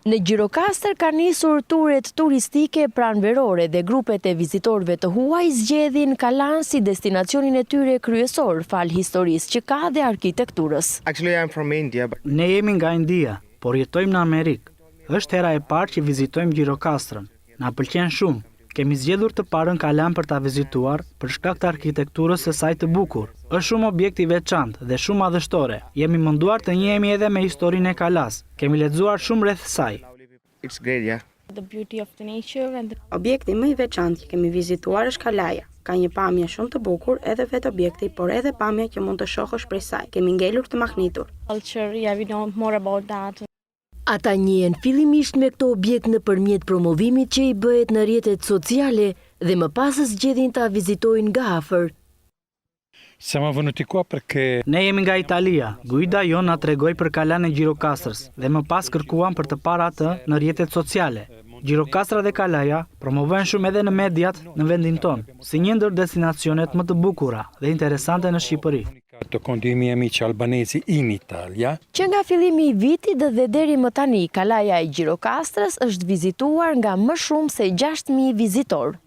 Në Gjirokastër ka nisur turet turistike pranverore dhe grupet e vizitorëve të huaj zgjedhin Kalan si destinacionin e tyre kryesor, fal historisë që ka dhe arkitekturës. Actually, I'm from India. Ne jemi nga India, por jetojmë në Amerikë. Është hera e parë që vizitojmë Gjirokastrën. Na pëlqen shumë. Kemi zgjedhur të parën Kalan për ta vizituar për shkak të arkitekturës së saj të bukur. Është shumë objekt i veçantë dhe shumë madhështore. Jemi munduar të njihemi edhe me historinë e Kalas. Kemi lexuar shumë rreth saj. It's great, yeah. Objekti më i veçantë që kemi vizituar është Kalaja. Ka një pamje shumë të bukur edhe vetë objekti, por edhe pamja që mund të shohësh prej saj. Kemi ngelur të mahnitur. Ata njihen fillimisht me këto objekt nëpërmjet promovimit që i bëhet në rrjetet sociale dhe më pas zgjedhin ta vizitojnë nga afër. Siamo venuti qua perché Ne jemi nga Italia. Guida jon na tregoi për Kalan e Gjirokastrës dhe më pas kërkuam për të parë atë në rrjetet sociale. Gjirokastra dhe Kalaja promovojnë shumë edhe në mediat në vendin tonë, si një ndër destinacionet më të bukura dhe interesante në Shqipëri. con dei miei amici albanesi in Italia. Që nga fillimi i vitit dhe deri më tani, Kalaja e Gjirokastrës është vizituar nga më shumë se 6.000 vizitorë.